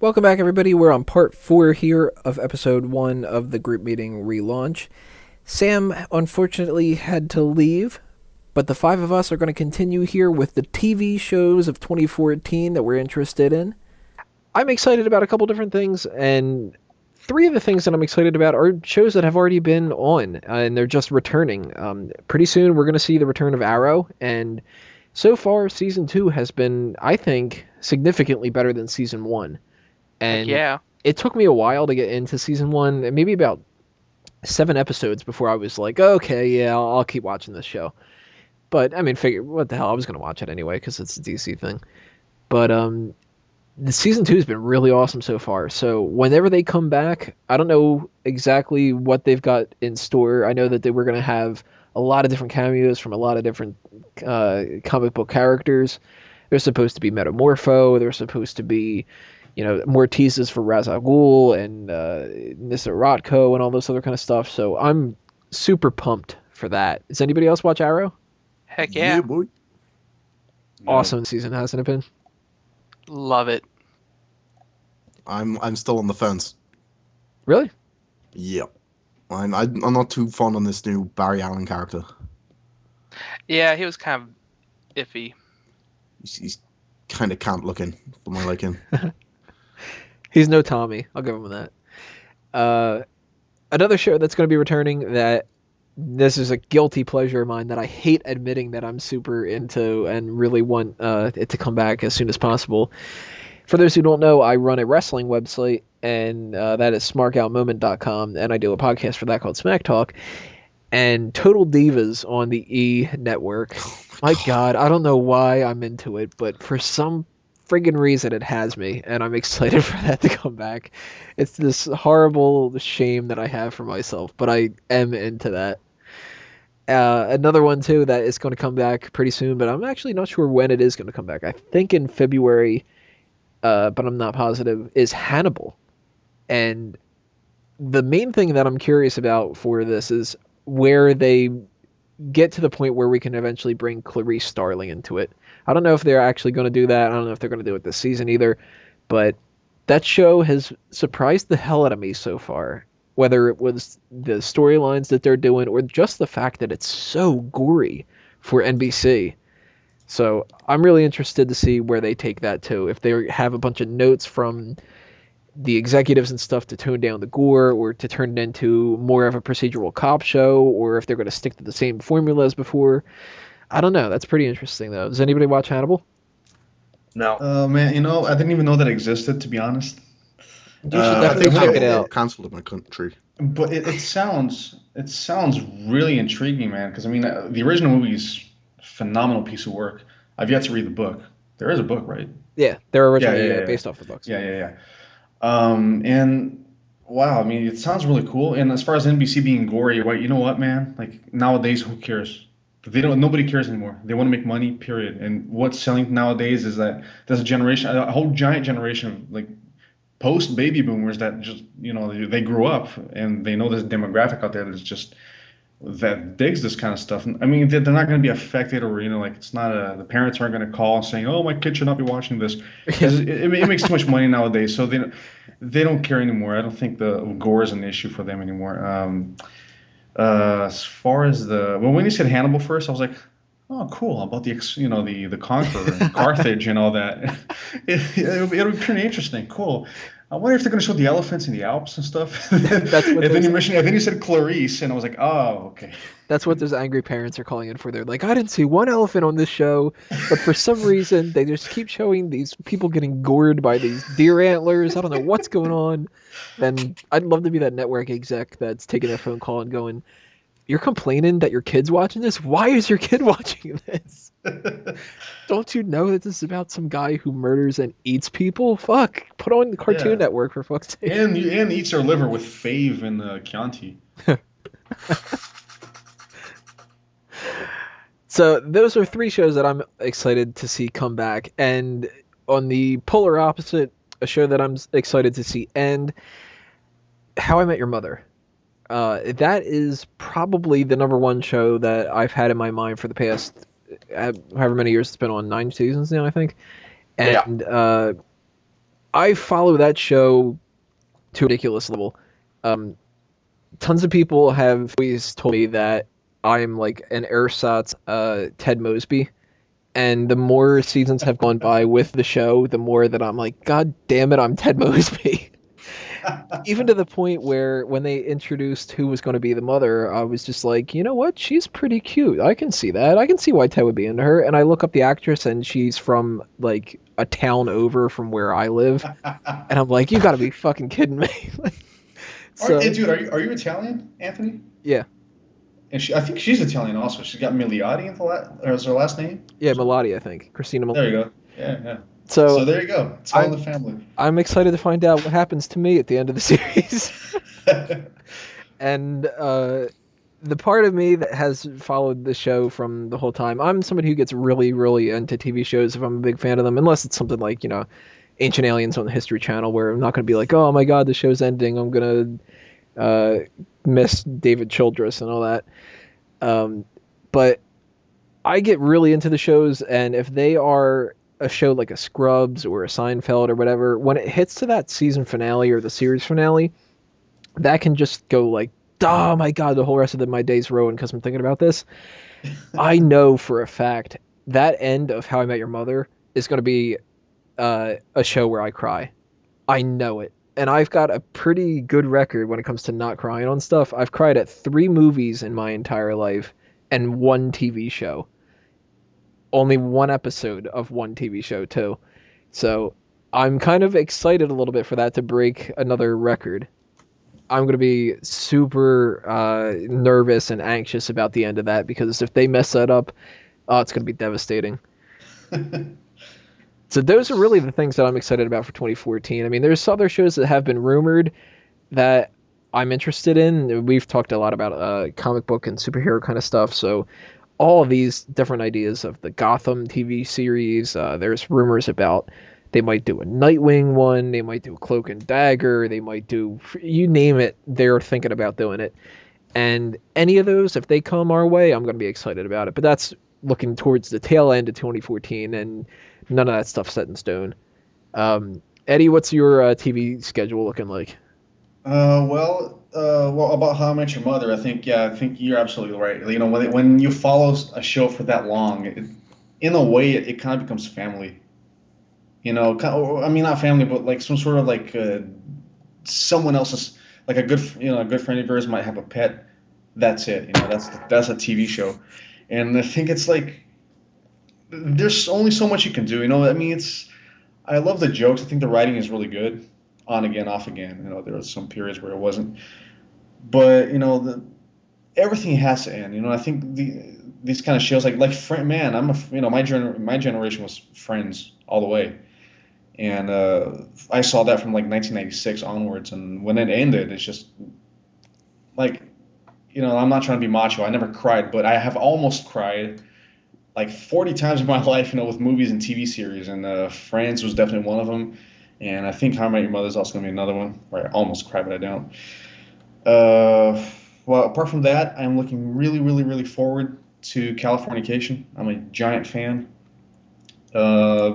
Welcome back, everybody. We're on part 4 here of episode 1 of the group meeting relaunch. Sam, unfortunately, had to leave, but the 5 of us are going to continue here with the TV shows of 2014 that we're interested in. I'm excited about a couple different things, and 3 of the things that I'm excited about are shows that have already been on, and they're just returning. Pretty soon, we're going to see the return of Arrow, and so far, Season 2 has been, I think, significantly better than Season 1. And yeah. It took me a while to get into Season 1, and maybe about 7 episodes before I was like, okay, yeah, I'll keep watching this show. But, I mean, what the hell, I was going to watch it anyway, because it's a DC thing. But, the Season 2 has been really awesome so far, so whenever they come back, I don't know exactly what they've got in store. I know that they were going to have a lot of different cameos from a lot of different comic book characters. They're supposed to be Metamorpho, they're supposed to be more teases for Ra's al Ghul and Nissa Rotko and all this other kind of stuff. So I'm super pumped for that. Does anybody else watch Arrow? Heck yeah. Boy. Awesome season, hasn't it been? Love it. I'm still on the fence. Really? Yep. I'm not too fond on this new Barry Allen character. Yeah, he was kind of iffy. He's kind of camp looking for my liking. He's no Tommy. I'll give him that. Another show that's going to be returning that this is a guilty pleasure of mine that I hate admitting that I'm super into and really want it to come back as soon as possible. For those who don't know, I run a wrestling website, and that is smarkoutmoment.com, and I do a podcast for that called Smack Talk. And Total Divas on the E network. My God, I don't know why I'm into it, but for some friggin' reason it has me, and I'm excited for that to come back. It's this horrible shame that I have for myself, but I am into that. Another one too that is going to come back pretty soon, but I'm actually not sure when it is going to come back. I think in February, but I'm not positive, is Hannibal. And the main thing that I'm curious about for this is where they get to the point where we can eventually bring Clarice Starling into it. I don't know if they're actually going to do that. I don't know if they're going to do it this season either, but that show has surprised the hell out of me so far, whether it was the storylines that they're doing or just the fact that it's so gory for NBC. So I'm really interested to see where they take that to. If they have a bunch of notes from the executives and stuff to tone down the gore or to turn it into more of a procedural cop show, or if they're going to stick to the same formula as before. I don't know. That's pretty interesting, though. Does anybody watch Hannibal? No. Man, I didn't even know that existed, to be honest. You should definitely check it out. Cancelled in my country. But it sounds really intriguing, man. Because I mean, the original movie is a phenomenal piece of work. I've yet to read the book. There is a book, right? Yeah, they're originally based off the books. Yeah. And wow, I mean, it sounds really cool. And as far as NBC being gory, right? You know what, man? Like nowadays, who cares? Nobody cares anymore. They want to make money, period. And what's selling nowadays is that there's a whole giant generation of like post baby boomers that just they grew up and they know this demographic out there that's just that digs this kind of stuff. I mean, they're not going to be affected, or like it's not the parents aren't going to call saying, "Oh, my kid should not be watching this," because it makes too much money nowadays. So they don't care anymore. I don't think the gore is an issue for them anymore. As far as when you said Hannibal first, I was like, oh, cool. About the Conqueror and Carthage and all that. It'll be pretty interesting. Cool. I wonder if they're going to show the elephants in the Alps and stuff. That's what and then you said Clarice, and I was like, oh, okay. That's what those angry parents are calling in for. They're like, I didn't see one elephant on this show, but for some reason they just keep showing these people getting gored by these deer antlers. I don't know what's going on. And I'd love to be that network exec that's taking a phone call and going, you're complaining that your kid's watching this? Why is your kid watching this? Don't you know that this is about some guy who murders and eats people? Fuck. Put on the Cartoon Network, for fuck's sake. And eats their liver with Fave and Chianti. So those are 3 shows that I'm excited to see come back. And on the polar opposite, a show that I'm excited to see end, How I Met Your Mother. That is probably the number 1 show that I've had in my mind for the past however many years it's been on, 9 seasons now, I think. And I follow that show to a ridiculous level. Um, Tons of people have always told me that I'm like an ersatz Ted Mosby, and the more seasons have gone by with the show, the more that I'm like, God damn it, I'm Ted Mosby. Even to the point where when they introduced who was going to be the mother, I was just like, you know what? She's pretty cute. I can see that. I can see why Ted would be into her. And I look up the actress, and she's from like a town over from where I live, and I'm like, you got to be fucking kidding me. Hey, dude, are you Italian, Anthony? Yeah. And I think she's Italian also. She's got Milioti as her last name. Yeah, Melody, I think. Christina Melody. There you go. Yeah. So there you go. It's all in the family. I'm excited to find out what happens to me at the end of the series. And the part of me that has followed the show from the whole time, I'm somebody who gets really, really into TV shows if I'm a big fan of them, unless it's something like, Ancient Aliens on the History Channel, where I'm not going to be like, oh my god, the show's ending, I'm going to miss David Childress and all that. But I get really into the shows, and if they are a show like a Scrubs or a Seinfeld or whatever, when it hits to that season finale or the series finale, that can just go like, oh my god, the whole rest of my day's ruined because I'm thinking about this. I know for a fact that end of How I Met Your Mother is going to be a show where I cry. I know it. And I've got a pretty good record when it comes to not crying on stuff. I've cried at 3 movies in my entire life and 1 TV show. Only 1 episode of 1 TV show, too. So I'm kind of excited a little bit for that to break another record. I'm going to be super nervous and anxious about the end of that, because if they mess that up, it's going to be devastating. So those are really the things that I'm excited about for 2014. I mean, there's other shows that have been rumored that I'm interested in. We've talked a lot about comic book and superhero kind of stuff. So all of these different ideas of the Gotham TV series, there's rumors about they might do a Nightwing one, they might do a Cloak and Dagger, they might do, you name it, they're thinking about doing it. And any of those, if they come our way, I'm going to be excited about it. But that's looking towards the tail end of 2014, and none of that stuff's set in stone. Eddie, what's your TV schedule looking like? Well, about How I Met Your Mother, I think you're absolutely right. When you follow a show for that long, in a way, it kind of becomes family. I mean, not family, but like some sort of like someone else's, like a good friend of yours might have a pet. That's it. That's a TV show, and I think it's like there's only so much you can do. I mean, I love the jokes. I think the writing is really good, on again, off again. There were some periods where it wasn't, but everything has to end. I think these kind of shows like man, my generation was Friends all the way, and I saw that from like 1996 onwards. And when it ended, it's just like, I'm not trying to be macho. I never cried, but I have almost cried like 40 times in my life, with movies and TV series, and Friends was definitely one of them. And I think How I Met Your Mother is also going to be another one where I almost cry, but I don't. Well, apart from that, I'm looking really, really, really forward to Californication. I'm a giant fan. I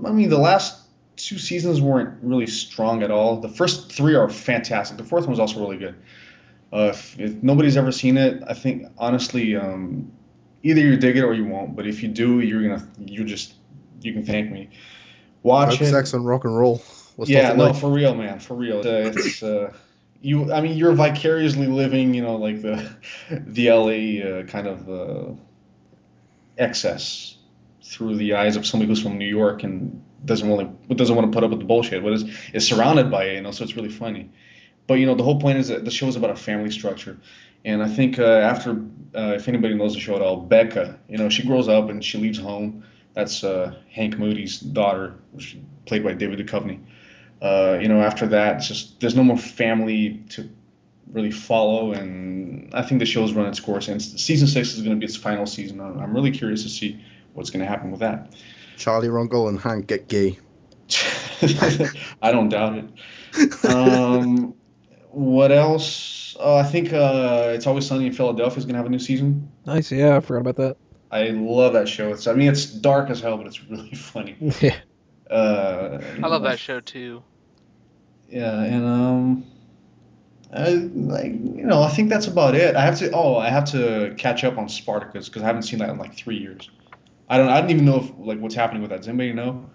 mean, the last 2 seasons weren't really strong at all. The first 3 are fantastic. The 4th one was also really good. If nobody's ever seen it, I think honestly, either you dig it or you won't. But if you do, you can thank me. Watch it. Sex and rock and roll. Yeah, no, for real, man, for real. You're vicariously living, like the LA kind of excess through the eyes of somebody who's from New York and doesn't want to put up with the bullshit, but is surrounded by it, so it's really funny. But the whole point is that the show is about a family structure, and I think after, if anybody knows the show at all, Becca, she grows up and she leaves home. That's Hank Moody's daughter, played by David Duchovny. After that, it's just there's no more family to really follow, and I think the show's run its course. And season 6 is going to be its final season. I'm really curious to see what's going to happen with that. Charlie Ronco and Hank get gay. I don't doubt it. What else? I think It's Always Sunny in Philadelphia is going to have a new season. Nice, yeah, I forgot about that. I love that show. It's dark as hell, but it's really funny. Yeah. I love that show too. Yeah, and I think that's about it. I have to catch up on Spartacus because I haven't seen that in like 3 years. I don't even know if like what's happening with that. Does anybody know?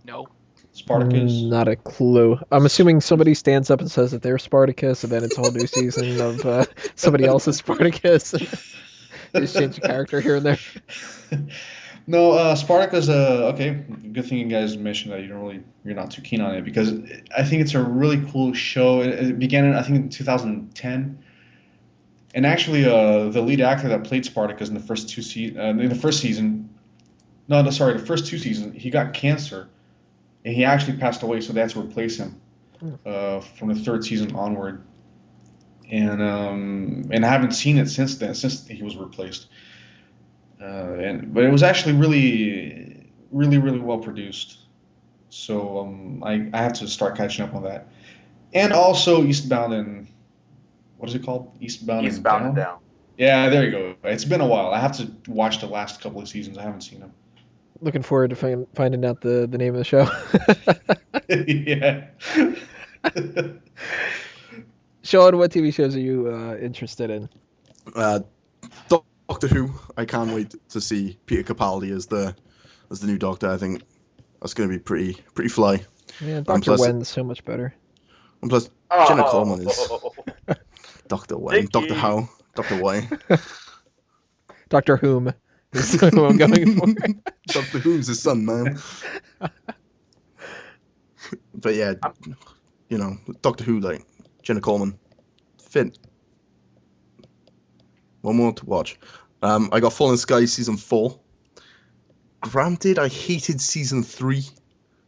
No. Spartacus. Not a clue. I'm assuming somebody stands up and says that they're Spartacus, and then it's a whole new season of somebody else's Spartacus. They just change the character here and there. No, Spartacus. Okay, good thing you guys mentioned that you're not too keen on it because I think it's a really cool show. It began I think in 2010, and actually, the lead actor that played Spartacus in the first season, no, sorry, the first 2 seasons, he got cancer, and he actually passed away, so they had to replace him from the third season onward. And I haven't seen it since then, since he was replaced. But it was actually really, really, really well produced. So I have to start catching up on that. And also Eastbound and what is it called? Eastbound and Eastbound and Down. Down. Yeah, there you go. It's been a while. I have to watch the last couple of seasons. I haven't seen them. Looking forward to finding out the name of the show. Yeah. Shaun, what TV shows are you interested in? Doctor Who. I can't wait to see Peter Capaldi as the new Doctor. I think that's going to be pretty fly. Yeah, Dr. Wen's so much better. And plus, Jenna Coleman is Dr. Wen, Dr. How, Dr. Y. Dr. Whom is who I'm going for. Doctor Who's his son, man. But yeah, Doctor Who, like Jenna Coleman, fit. One more to watch. I got Fallen Sky season 4. Granted, I hated season 3,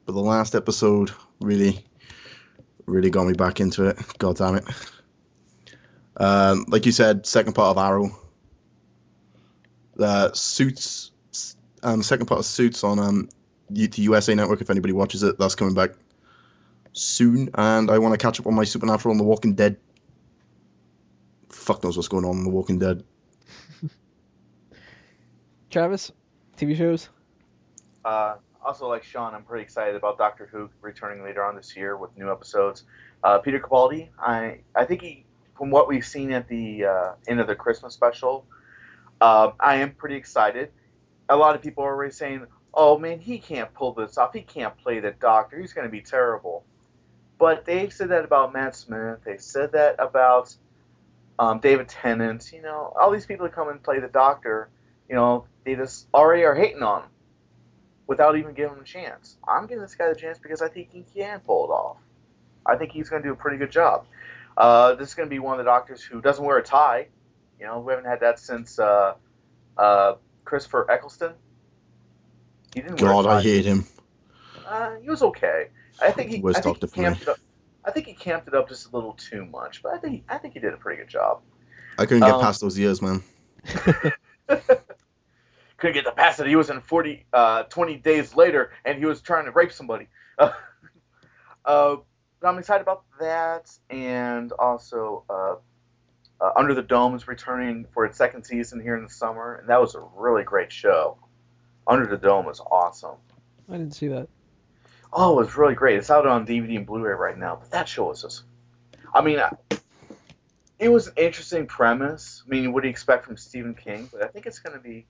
but the last episode really got me back into it. God damn it. Like you said, second part of Arrow. Suits. Second part of Suits on the USA Network. If anybody watches it, that's coming back soon. And I want to catch up on my Supernatural and The Walking Dead. Fuck knows what's going on in The Walking Dead. Travis, TV shows? Also, like Shaun, I'm pretty excited about Doctor Who returning later on this year with new episodes. Peter Capaldi, I think he, from what we've seen at the end of the Christmas special, I am pretty excited. A lot of people are already saying, "Oh man, he can't pull this off. He can't play the Doctor. He's going to be terrible." But they've said that about Matt Smith. They've said that about David Tennant. All these people that come and play the Doctor, they just already are hating on him without even giving him a chance. I'm giving this guy the chance because I think he can pull it off. I think he's going to do a pretty good job. This is going to be one of the Doctors who doesn't wear a tie. We haven't had that since Christopher Eccleston. He didn't wear a tie. God, I hate him. He was okay. I think he Worst Doctor for me. camped it up. I think he camped it up just a little too much, but I think he did a pretty good job. I couldn't get past those years, man. Couldn't get past it. He was in 20 days later, and he was trying to rape somebody. But I'm excited about that, and also Under the Dome is returning for its second season here in the summer, and that was a really great show. Under the Dome was awesome. I didn't see that. Oh, it was really great. It's out on DVD and Blu-ray right now, but that show was just... it was an interesting premise. What do you expect from Stephen King? But I think it's going to be...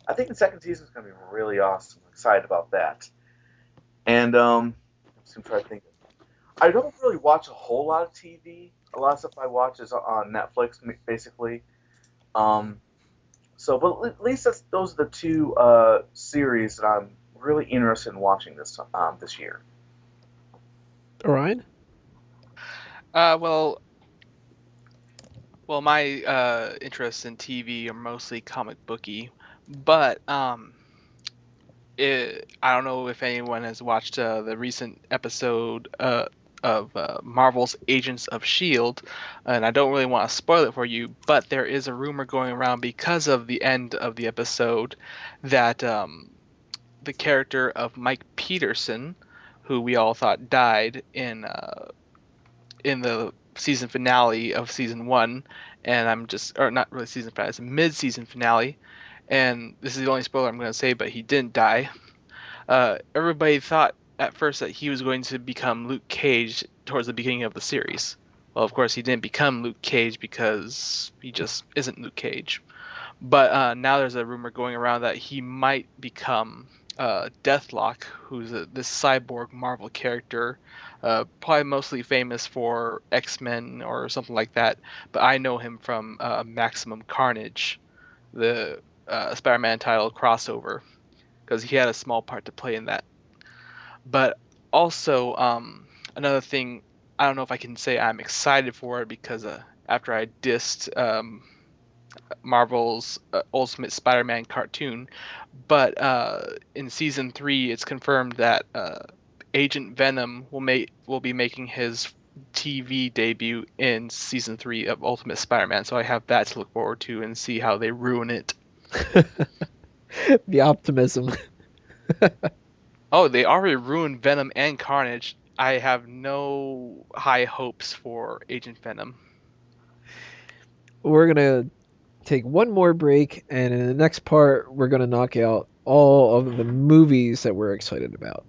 I think the second season is going to be really awesome. I'm excited about that. And I'm trying to think. I don't really watch a whole lot of TV. A lot of stuff I watch is on Netflix, basically. But at least those are the two series that I'm really interested in watching this year. Orion? Well, my interests in TV are mostly comic booky, but I don't know if anyone has watched the recent episode of Marvel's Agents of S.H.I.E.L.D., and I don't really want to spoil it for you, but there is a rumor going around because of the end of the episode that the character of Mike Peterson, who we all thought died in the season finale of season 1, and not really season finale, it's a mid-season finale, and this is the only spoiler I'm going to say, but he didn't die. Everybody thought at first that he was going to become Luke Cage towards the beginning of the series. Well, of course, he didn't become Luke Cage because he just isn't Luke Cage. But now there's a rumor going around that he might become Deathlock, who's this cyborg Marvel character, probably mostly famous for X-Men or something like that. But I know him from Maximum Carnage, the Spider-Man title crossover, because he had a small part to play in that. But also, another thing, I don't know if I can say I'm excited for it because after I dissed Marvel's Ultimate Spider-Man cartoon, but in season 3, it's confirmed that Agent Venom will be making his TV debut in season 3 of Ultimate Spider-Man. So I have that to look forward to and see how they ruin it. The optimism. Oh, they already ruined Venom and Carnage. I have no high hopes for Agent Venom. We're gonna take one more break, and in the next part, we're gonna knock out all of the movies that we're excited about.